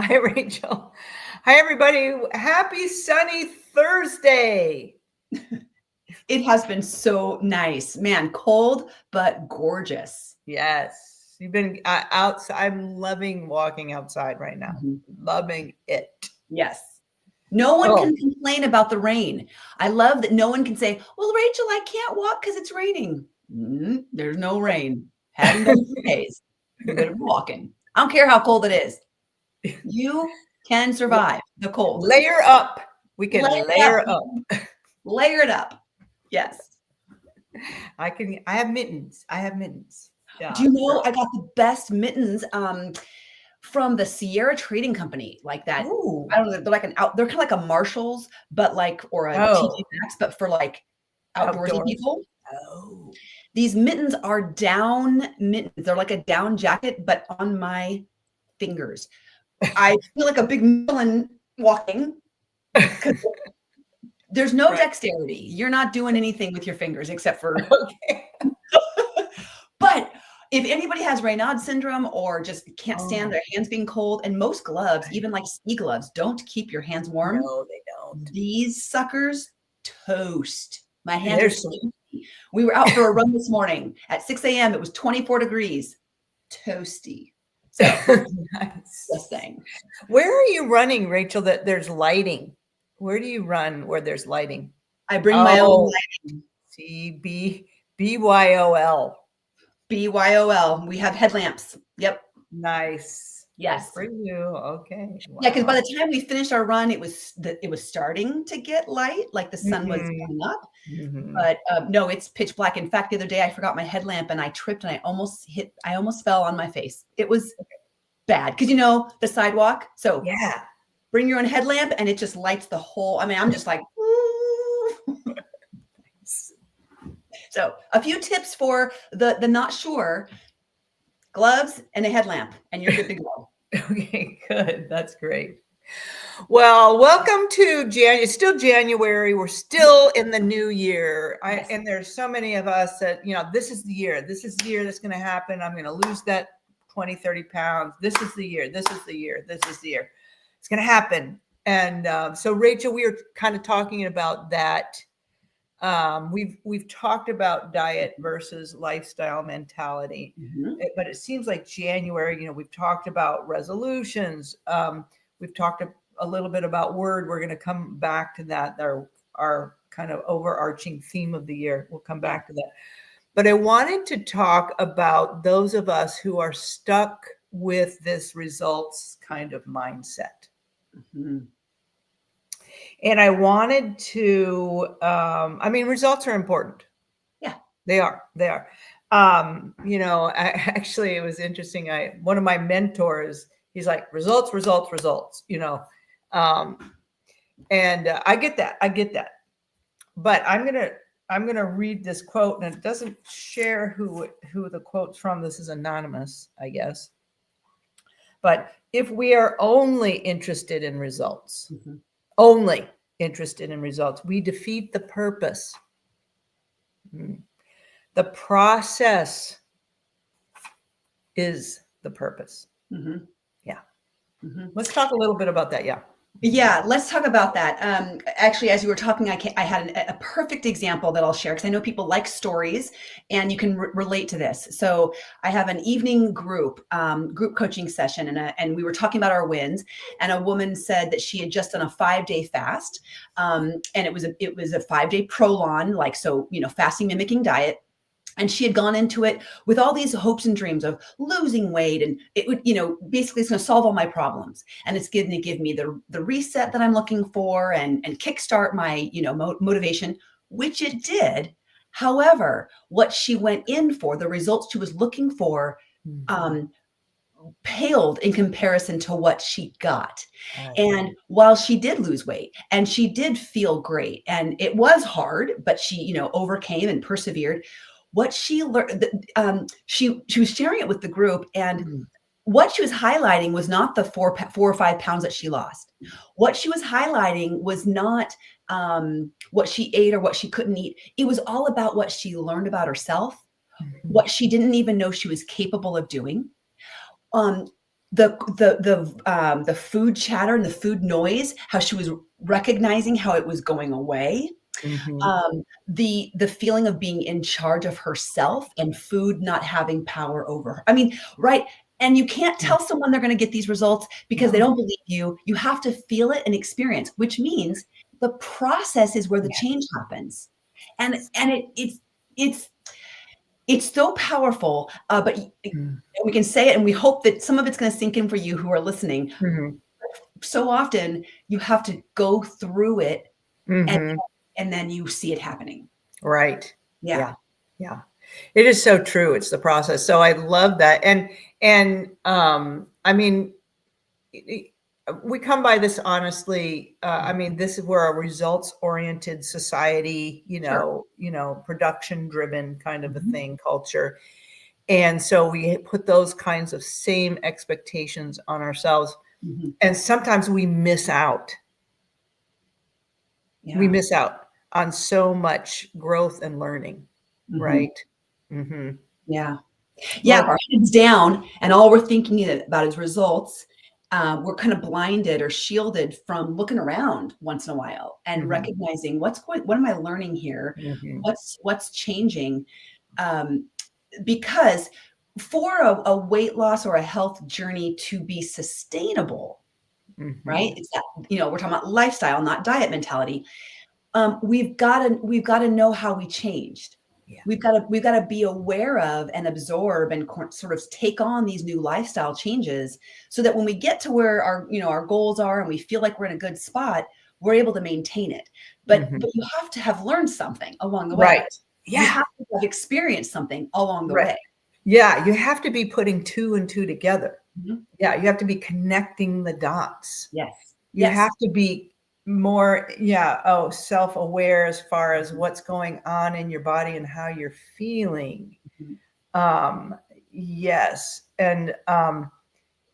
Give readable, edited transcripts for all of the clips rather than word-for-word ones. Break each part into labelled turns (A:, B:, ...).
A: Hi, Rachel. Hi, everybody. Happy sunny Thursday.
B: It has been so nice, man. Cold, but gorgeous.
A: Yes, you've been outside. I'm loving walking outside right now. Loving it.
B: Yes. No one
A: Oh,
B: can complain about the rain. I love that no one can say, well, Rachel, I can't walk because it's raining. There's no rain. Hadn't been for days. You better be walking. I don't care how cold it is. You can survive the cold.
A: layer up. We can
B: Layer it up.
A: layer up.
B: Layer it up. Yes.
A: I have mittens. I have mittens. Yeah.
B: Do you know I got the best mittens from the Sierra Trading Company, like that.
A: Ooh.
B: I don't know. They're they're kind of like a Marshalls, but like, or a TJ Maxx, but for like outdoorsy people.
A: Oh.
B: These mittens are down mittens. They're like a down jacket, but on my fingers. I feel like a big villain walking. There's no dexterity. You're not doing anything with your fingers except for.
A: Okay.
B: But if anybody has Raynaud's syndrome or just can't stand their hands being cold, and most gloves, even like ski gloves, don't keep your hands warm.
A: No, they don't.
B: These suckers toast. My hands are sticky. We were out for a run this morning at 6 a.m. It was 24 degrees. Toasty. So
A: nice.
B: Just saying.
A: Where are you running, Rachel, that there's lighting? Where do you run where there's lighting?
B: I bring my own lighting.
A: See, BYOL.
B: BYOL. We have headlamps. Yep.
A: Nice.
B: Yes.
A: For you. Okay.
B: Wow. Yeah, because by the time we finished our run, it was starting to get light, like the sun was coming up. But no, it's pitch black. In fact, the other day I forgot my headlamp and I tripped and I almost fell on my face. It was bad because the sidewalk. So
A: yeah,
B: bring your own headlamp and it just lights the whole. I mean, I'm just like. So a few tips for the not sure: gloves and a headlamp, and you're good to go.
A: Okay, good. That's great. Well, welcome to January. It's still January. We're still in the new year. And there's so many of us that, this is the year. This is the year that's going to happen. I'm going to lose that 20, 30 pounds. This is the year. This is the year. This is the year. It's going to happen. And so, Rachel, we were kind of talking about that. We've talked about diet versus lifestyle mentality, but it seems like January, we've talked about resolutions. We've talked a little bit about word. We're going to come back to that. Our kind of overarching theme of the year. We'll come back to that. But I wanted to talk about those of us who are stuck with this results kind of mindset. And I wanted to, results are important.
B: Yeah,
A: they are. Actually, it was interesting. One of my mentors, he's like, results. And I get that. But I'm going to read this quote, and it doesn't share who the quote's from. This is anonymous, I guess. But if we are only interested in results, only interested in results, we defeat the purpose. The process is the purpose. Yeah. Let's talk a little bit about that.
B: Yeah, let's talk about that. Actually, as you were talking, I had a perfect example that I'll share because I know people like stories and you can relate to this. So I have an evening group coaching session and we were talking about our wins, and a woman said that she had just done a 5-day fast, and it was a 5-day Prolon, fasting mimicking diet. And she had gone into it with all these hopes and dreams of losing weight, and it would, basically it's going to solve all my problems, and it's going to give me the reset that I'm looking for and kickstart my, motivation, which it did. However, what she went in for, the results she was looking for, paled in comparison to what she got. And while she did lose weight and she did feel great, and it was hard, but she, overcame and persevered. What she learned, she was sharing it with the group, and what she was highlighting was not the 4 or 5 pounds that she lost. What she was highlighting was not what she ate or what she couldn't eat. It was all about what she learned about herself, what she didn't even know she was capable of doing. the food chatter and the food noise, how she was recognizing how it was going away.
A: Mhm.
B: The feeling of being in charge of herself and food not having power over her. I mean, right? And you can't
A: Mm.
B: tell someone they're going to get these results because they
A: No.
B: don't believe you. You have to feel it and experience, which means the process is where the
A: Yes.
B: change happens. And it's it's so powerful.
A: Mm.
B: We can say it, and we hope that some of it's going to sink in for you who are listening.
A: Mhm.
B: So often you have to go through it, and
A: Mhm.
B: and then you see it happening.
A: Right.
B: Yeah.
A: Yeah. Yeah. It is so true. It's the process. So I love that. And I mean, we come by this honestly. I mean, this is where a results-oriented society,
B: Sure.
A: production-driven kind of a
B: Mhm.
A: thing, culture. And so we put those kinds of same expectations on ourselves.
B: Mhm.
A: And sometimes we miss out. We
B: Yeah.
A: miss out on so much growth and learning,
B: Mhm.
A: right? Mhm.
B: Yeah. Yeah, if
A: Well,
B: our heads down and all we're thinking about is results, we're kind of blinded or shielded from looking around once in a while and
A: mhm,
B: recognizing what am I learning here?
A: mhm,
B: What's changing? Um, because for a weight loss or a health journey to be sustainable, right?
A: mhm.
B: It's that, we're talking about lifestyle, not diet mentality. We've got to know how we changed.
A: Yeah.
B: We've got to be aware of and absorb and sort of take on these new lifestyle changes so that when we get to where our goals are and we feel like we're in a good spot, we're able to maintain it. But
A: Mhm.
B: you have to have learned something along the way.
A: Right.
B: You
A: Yeah,
B: have to have experienced something along the
A: right.
B: way.
A: Yeah, you have to be putting 2 and 2 together.
B: Mhm.
A: Yeah, you have to be connecting the dots.
B: Yes.
A: You
B: Yes.
A: have to be more, yeah, self-aware as far as what's going on in your body and how you're feeling.
B: Mhm.
A: Um, yes, and,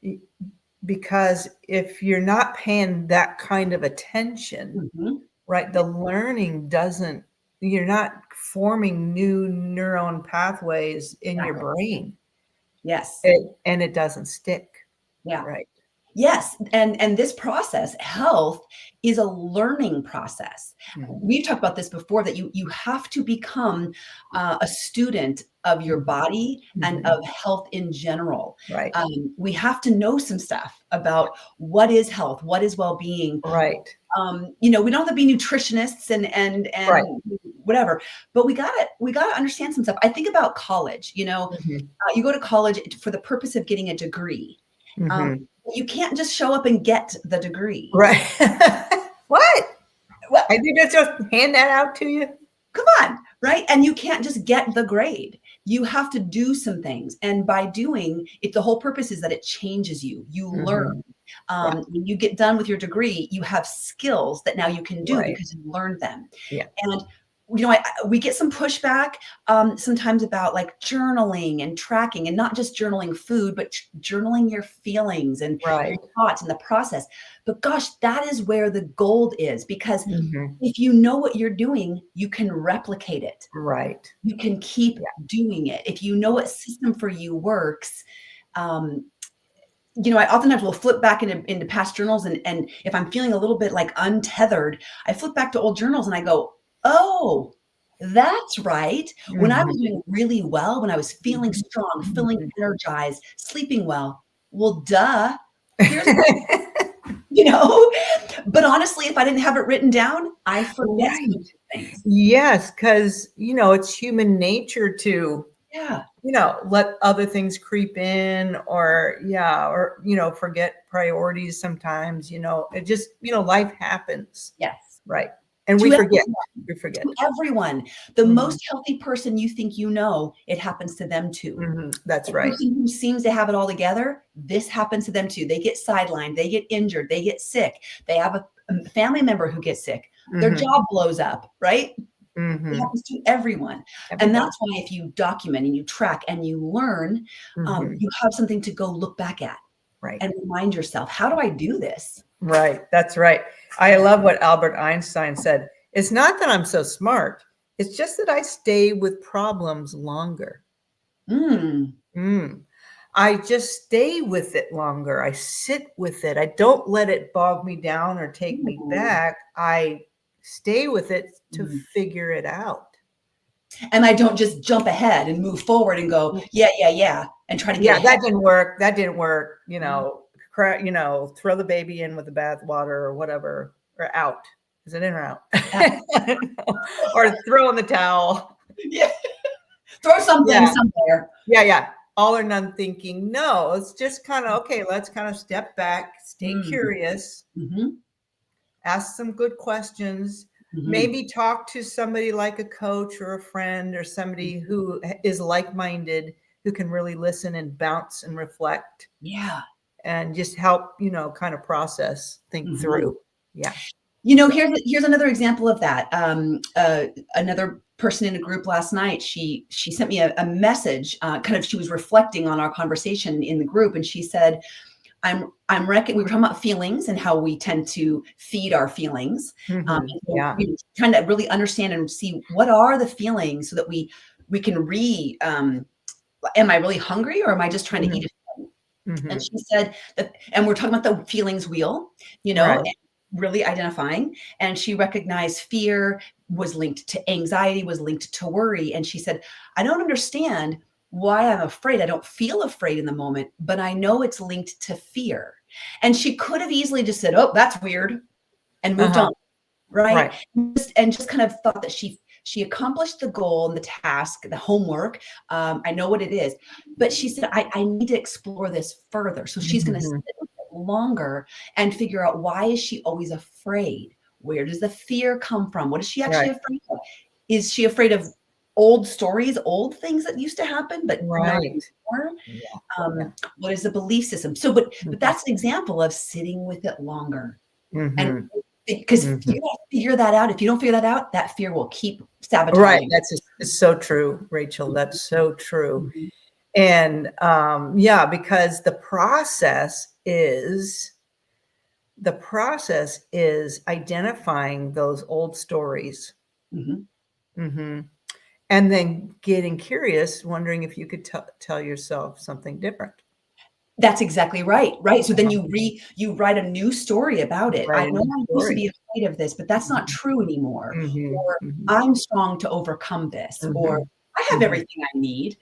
A: y because if you're not paying that kind of attention,
B: Mhm.
A: right, the learning doesn't you're not forming new neuron pathways in your
B: Exactly.
A: brain,
B: Yes.
A: and it doesn't stick,
B: Yeah.
A: right?
B: Yes, and this process, health, is a learning process.
A: Mhm,
B: We've talked about this before that you have to become a student of your
A: mhm,
B: body and
A: mhm,
B: of health in general.
A: right,
B: We have to know some stuff about what is health, what is well-being.
A: right,
B: We don't have to be nutritionists and
A: right,
B: whatever, but we gotta understand some stuff. I think about college.
A: mhm,
B: You go to college for the purpose of getting a degree. Um,
A: mhm.
B: you can't just show up and get the degree.
A: Right. What?
B: Well,
A: I did just hand that out to you?
B: come on, right? And you can't just get the grade. You have to do some things. And by doing it, the whole purpose is that it changes you. You learn.
A: Mhm. Yeah,
B: When you get done with your degree, you have skills that now you can do
A: right.
B: because you learned them.
A: Yeah,
B: And we get some pushback sometimes about like journaling and tracking, and not just journaling food, but journaling your feelings and
A: right.
B: your thoughts and the process. But gosh, that is where the gold is, because
A: Mhm.
B: if you know what you're doing, you can replicate it.
A: Right.
B: You can keep
A: Yeah,
B: doing it. If you know what system for you works, um, I oftentimes will flip back into past journals, and if I'm feeling a little bit like untethered, I flip back to old journals and I go, "Oh, that's right. When I was
A: mhm.
B: doing really well, when I was feeling
A: Mhm.
B: strong, feeling
A: Mhm.
B: energized, sleeping well, well, duh, here's what," you know? But honestly, if I didn't have it written down, I forget some of
A: Right.
B: these things.
A: Yes, 'cause, it's human nature to,
B: Yeah.
A: let other things creep in or yeah, or, forget priorities sometimes, it just, life happens,
B: Yes.
A: right? And we
B: To
A: forget.
B: everyone.
A: We forget.
B: To everyone. The
A: Mhm.
B: most healthy person you think you know, it happens to them too.
A: Mhm. That's
B: The
A: right.
B: person who seems to have it all together, this happens to them too. They get sidelined, they get injured, they get sick. They have a family member who gets sick. Their
A: Mhm.
B: job blows up, right? It
A: Mhm.
B: happens to everyone. And
A: Everybody.
B: that's why if you document and you track and you learn,
A: Mhm.
B: you have something to go look back at
A: Right.
B: and remind yourself, "How do I do this?"
A: Right. That's right. I love what Albert Einstein said. It's not that I'm so smart. It's just that I stay with problems longer.
B: Mm.
A: Mm. I just stay with it longer. I sit with it. I don't let it bog me down or take me back. I stay with it to figure it out.
B: And I don't just jump ahead and move forward and go, yeah, and try to get ahead.
A: That didn't work. That didn't work. Throw the baby in with the bath water or whatever, or out. Is it in or out? Or throw in the towel.
B: Yeah. Throw something somewhere.
A: Yeah. All or none thinking. No, it's just kind of, okay, let's kind of step back, stay curious, ask some good questions, maybe talk to somebody like a coach or a friend or somebody who is like-minded, who can really listen and bounce and reflect.
B: Yeah.
A: And just help, kind of process, think through. Yeah.
B: Here's another example of that. Another person in a group last night, she sent me a message, she was reflecting on our conversation in the group. And she said, we were talking about feelings and how we tend to feed our feelings. Trying to really understand and see what are the feelings so that we can am I really hungry or am I just trying to eat it? And she said that, and we're talking about the feelings wheel,
A: Right.
B: and really identifying. And she recognized fear was linked to anxiety, was linked to worry. And she said, I don't understand why I'm afraid. I don't feel afraid in the moment, but I know it's linked to fear. And she could have easily just said, oh, that's weird, and moved on. Right. And just kind of thought that she accomplished the goal and the task, the homework. I know what it is, but she said, I need to explore this further. So she's going to sit with it longer and figure out, why is she always afraid? Where does the fear come from? What is she actually afraid of? Is she afraid of old stories, old things that used to happen, but not anymore? What is the belief system? So, but that's an example of sitting with it longer. And because you got to figure that out. If you don't figure that out, that fear will keep sabotaging.
A: Right. It's so true, Rachel. That's so true. And because the process is identifying those old stories. And then getting curious, wondering if you could tell yourself something different.
B: That's exactly right. Right. So then you write a new story about it. I know I used to be afraid of this, but that's not true anymore. Or I'm strong to overcome this, or I have everything I need,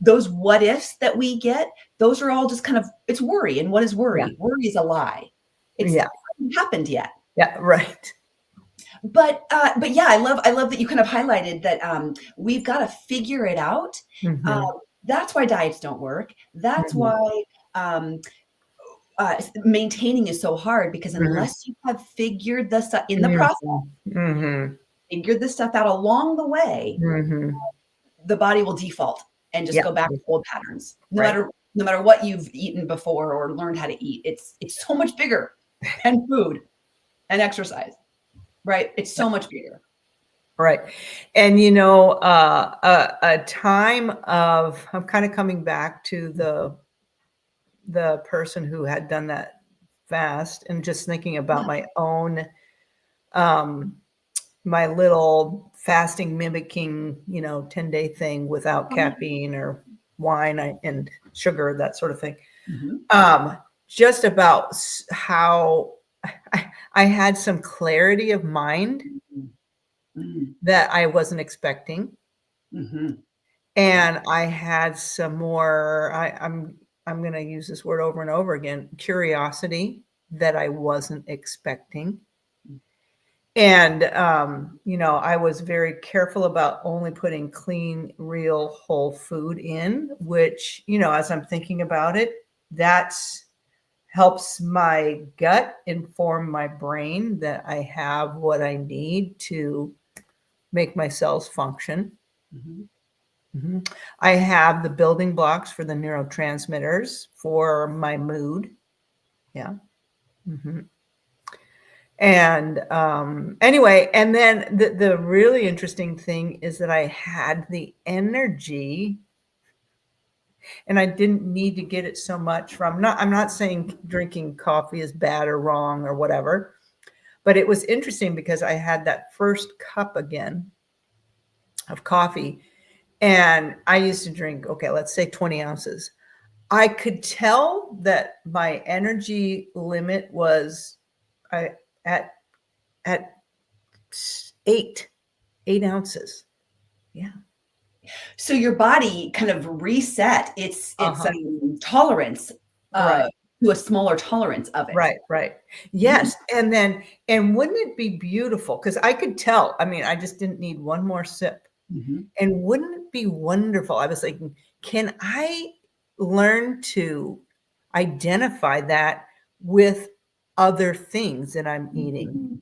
B: those what ifs that we get, those are all just kind of, it's worry. And what is worry? Worry is a lie. It hasn't happened yet.
A: Yeah. Right.
B: But yeah, I love that you kind of highlighted that we've got to figure it out. That's why diets don't work. That's why maintaining is so hard, because unless you have figured the stuff in the process, figured this stuff out along the way, the body will default and just go back to old patterns. No matter what you've eaten before or learned how to eat, it's so much bigger than food and exercise, right? It's so much bigger.
A: Right. And, a time of, I'm kind of coming back to the person who had done that fast, and just thinking about my own, my little fasting mimicking, 10-day thing without caffeine or wine and sugar, that sort of thing. Just about how I had some clarity of mind that I wasn't expecting. And I had some more, I'm going to use this word over and over again, curiosity that I wasn't expecting. And, I was very careful about only putting clean, real, whole food in, which, as I'm thinking about it, that's helps my gut inform my brain that I have what I need to make my cells function. I have the building blocks for the neurotransmitters for my mood. And anyway, and then the really interesting thing is that I had the energy, and I didn't need to get it so much from, I'm not saying drinking coffee is bad or wrong or whatever, but it was interesting because I had that first cup again of coffee, And I used to drink, okay, let's say 20 ounces. I could tell that my energy limit was at at 8 ounces. Yeah.
B: So your body kind of reset its
A: Uh-huh.
B: tolerance
A: Right.
B: to a smaller tolerance of it.
A: Right, right.
B: Mhm.
A: Yes, and wouldn't it be beautiful? Because I could tell, I mean, I just didn't need one more sip.
B: Mhm.
A: And wouldn't it be wonderful? I was thinking, can I learn to identify that with other things that I'm eating?
B: Mhm.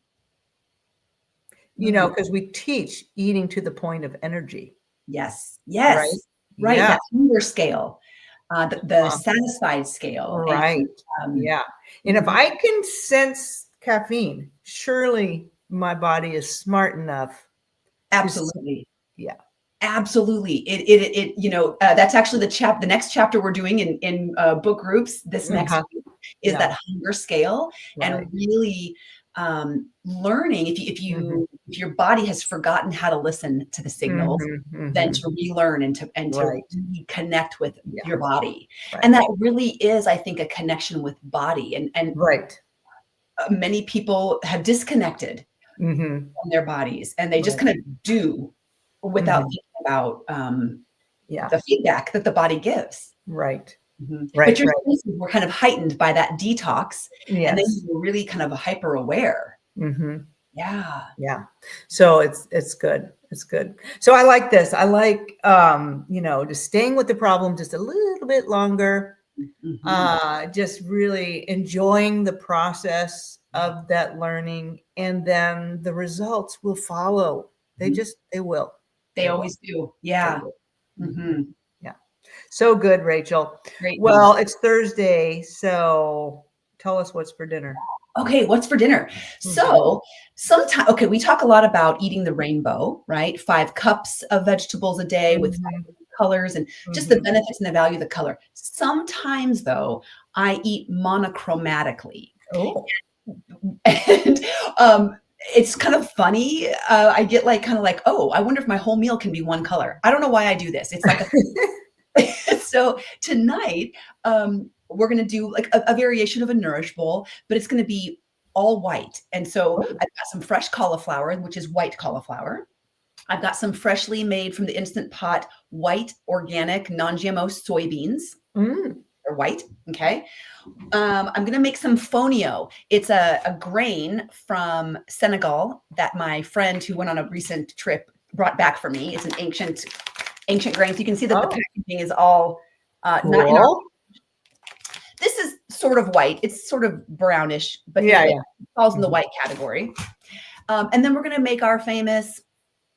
A: You know,
B: Mm.
A: because we teach eating to the point of energy,
B: Yes.
A: right?
B: Yes. Right.
A: Yeah,
B: That hunger scale, the
A: uh,
B: satisfied scale, and
A: right.
B: um,
A: Yeah. And if
B: mhm.
A: I can sense caffeine, surely my body is smart enough to
B: Absolutely.
A: yeah.
B: Absolutely. That's actually the next chapter we're doing in book groups this next
A: Uh-huh.
B: week is
A: Yeah,
B: that hunger scale,
A: right.
B: and really learning
A: Mhm.
B: if your body has forgotten how to listen to the signals,
A: Mhm,
B: then
A: mhm.
B: to relearn and to
A: Right.
B: reconnect with
A: Yeah,
B: your body. And
A: right.
B: that really is, I think, a connection with body. And
A: Right.
B: many people have disconnected
A: Mhm.
B: from their bodies, and they just
A: Right.
B: kind of do without
A: Mhm.
B: thinking about
A: Yeah.
B: the feedback that the body gives.
A: Right.
B: Mhm. But
A: Right,
B: your
A: right.
B: senses were kind of heightened by that detox, and then
A: Yes.
B: you were really kind of hyper aware.
A: Mhm.
B: Yeah.
A: Yeah. So it's good. It's good. So I like this. I like, just staying with the problem just a little bit longer,
B: Mhm.
A: just really enjoying the process of that learning, and then the results will follow.
B: Mhm.
A: They will.
B: They
A: They will.
B: always do.
A: They
B: Yeah.
A: will. Mhm.
B: Mhm.
A: Yeah. So good, Rachel.
B: Great news.
A: Well, it's Thursday, so tell us what's for dinner.
B: Okay, what's for dinner?
A: Mhm.
B: So, sometimes okay, we talk a lot about eating the rainbow, right? 5 cups of vegetables a day with 5
A: Mhm.
B: different colors and just the
A: Mhm.
B: benefits and the value of the color. Sometimes, though, I eat monochromatically.
A: Oh.
B: And, it's kind of funny. I get, like, kinda like, "Oh, I wonder if my whole meal can be one color." I don't know why I do this. It's like a so tonight, we're gonna do like a variation of a Nourish Bowl, but it's gonna be all white. And so
A: Oh.
B: I've got some fresh cauliflower, which is white cauliflower. I've got some freshly made from the Instant Pot white organic non-GMO soybeans.
A: Mm.
B: They're white. Okay. I'm gonna make some fonio. It's a grain from Senegal that my friend who went on a recent trip brought back for me. It's an ancient grain. So you can see that the
A: Oh,
B: packaging is all not in our.
A: cool.
B: This is sort of white. It's sort of brownish, but
A: Yeah,
B: it
A: yeah.
B: falls in the
A: Mhm.
B: white category. And then we're going to make our famous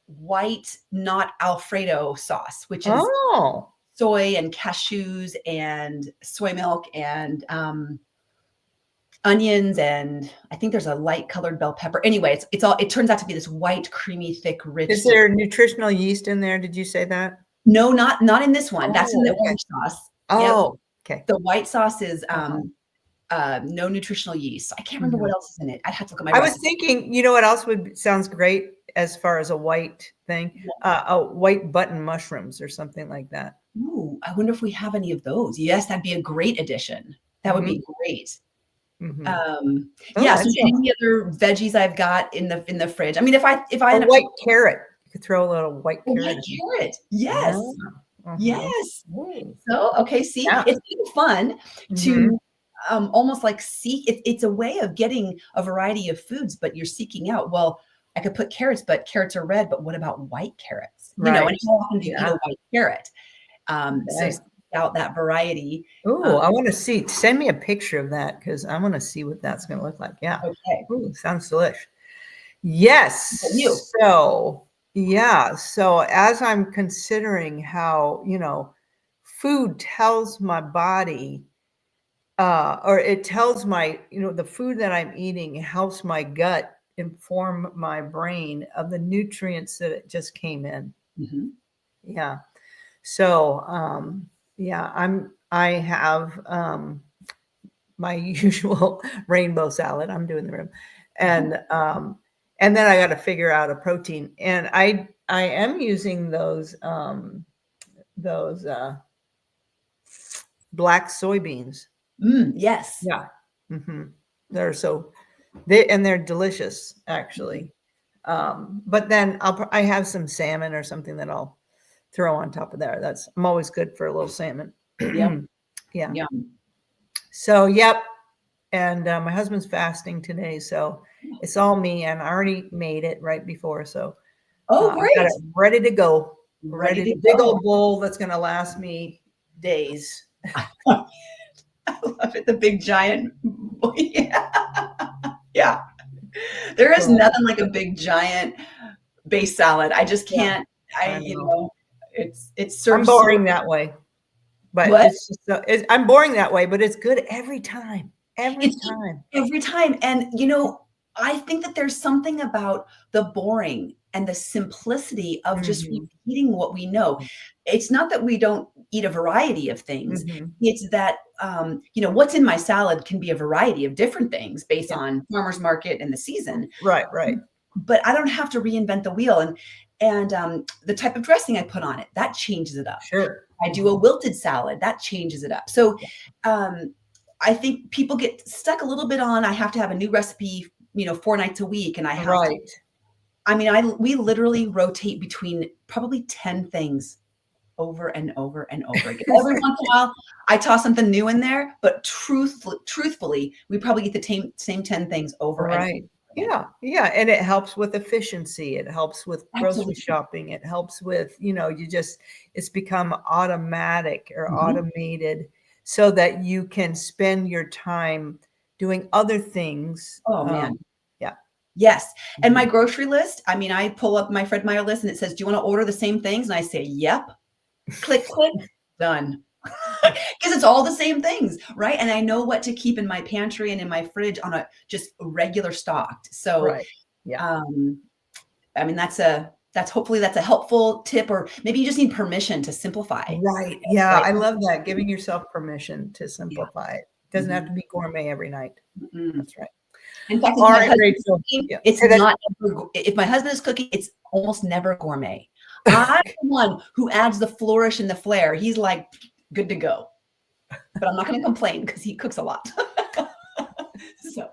B: white not Alfredo sauce, which is
A: Oh.
B: soy and cashews and soy milk and onions, and I think there's a light colored bell pepper. Anyway, it's all. It turns out to be this white, creamy, thick, rich
A: Is
B: soup.
A: there nutritional yeast in there? Did you say that?
B: No, not in this one. That's in
A: Oh,
B: the
A: okay.
B: orange sauce. Yep.
A: Oh, okay.
B: The white sauce is
A: Uh-huh.
B: no nutritional yeast. I can't remember what
A: Mhm.
B: else is in it. I'd have to look at my
A: I was
B: recipe.
A: thinking, you know what else would sounds great as far as a white thing? White button mushrooms or something like that.
B: Ooh, I wonder if we have any of those. Yes, that'd be a great addition. That would
A: Mhm,
B: be great.
A: mhm. Oh,
B: Yeah, so
A: that sounds
B: any other veggies I've got in the fridge. I mean, if I
A: a
B: end up to
A: white carrot. You could throw a little white
B: a
A: carrot
B: white
A: in.
B: carrot.
A: Yeah.
B: Yes.
A: Uh-huh.
B: Yes.
A: Ooh.
B: So, okay, see,
A: Yeah.
B: it's kind of fun
A: Mhm.
B: to almost like seek it's a way of getting a variety of foods, but you're seeking out, well, I could put carrots, but carrots are red, but what about white carrots? And
A: Right.
B: how often do you eat
A: Yeah.
B: a white carrot? So
A: Okay.
B: seek out that variety.
A: Ooh,
B: Um,
A: I wanna see. Send me a picture of that because I wanna see what that's gonna look like. Yeah.
B: okay.
A: Ooh, sounds delish.
B: But you.
A: Yes. So, yeah. So as I'm considering how, food tells my body, or it tells my, the food that I'm eating helps my gut inform my brain of the nutrients that it just came in.
B: Mhm.
A: Yeah. So, yeah, I have my usual rainbow salad. I'm doing the room.
B: Mhm.
A: And then I got to figure out a protein. And I am using those those black soybeans.
B: Yes.
A: Yeah. They're delicious actually. But then I have some salmon or something that I'll throw on top of there. I'm always good for a little salmon.
B: Yep.
A: Yeah.
B: Yum.
A: So, yep. And my husband's fasting today, so it's all me, and I already made it right before. So,
B: Oh,
A: I've
B: great.
A: got it ready to go.
B: Ready to
A: big
B: go.
A: old bowl that's going to last me days.
B: I love it. The big giant. Yeah. There is nothing like a big giant base salad. I just can't. It serves.
A: I'm boring that way, but
B: What?
A: it's just I'm boring that way, but it's good every time. Every time.
B: And I think that there's something about the boring and the simplicity of just repeating what we know. It's not that we don't eat a variety of things. It's that, what's in my salad can be a variety of different things based on farmer's market and the season.
A: Right.
B: But I don't have to reinvent the wheel. And the type of dressing I put on it, that changes it up.
A: Sure.
B: I do a wilted salad, that changes it up. So, I think people get stuck a little bit on, I have to have a new recipe, 4 nights a week. And I have we literally rotate between probably 10 things over and over and over again. Every once in a while, I toss something new in there, but truthfully, we probably get the same 10 things over and over.
A: Yeah. And it helps with efficiency. It helps with grocery shopping. It helps with, it's become automatic or automated, so that you can spend your time doing other things.
B: Oh, man.
A: Yeah.
B: Yes. And my grocery list, I pull up my Fred Meyer list and it says, do you want to order the same things? And I say, yep. Click, done. Because it's all the same things, right? And I know what to keep in my pantry and in my fridge on a just regular stocked. So, hopefully that's a helpful tip, or maybe you just need permission to simplify.
A: Right. Yeah. Right. I love that. Giving yourself permission to simplify it. Doesn't have to be gourmet every night. That's right.
B: In fact,
A: all right, Rachel.
B: It's not, if my husband is cooking, it's almost never gourmet. I'm the one who adds the flourish and the flair. He's like, good to go. But I'm not going to complain because he cooks a lot. So.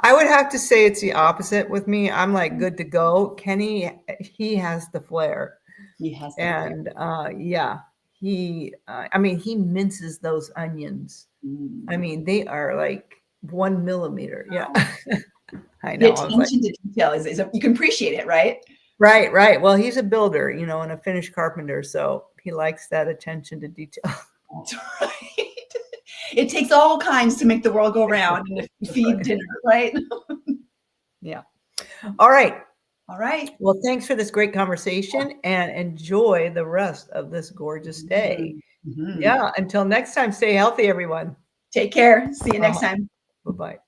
A: I would have to say it's the opposite with me. I'm like good to go. Kenny, he has the flair.
B: He has the
A: flair. He minces those onions. They are like 1 millimeter. Yeah. I know.
B: The attention to detail is you can appreciate it, right?
A: Right. Well, he's a builder, and a finished carpenter, so he likes that attention to detail.
B: That's right. It takes all kinds to make the world go round and to feed dinner, right?
A: Yeah. All right.
B: Well,
A: thanks for this great conversation, and enjoy the rest of this gorgeous day. Yeah. Until next time, stay healthy, everyone.
B: Take care. See you next time.
A: Bye-bye.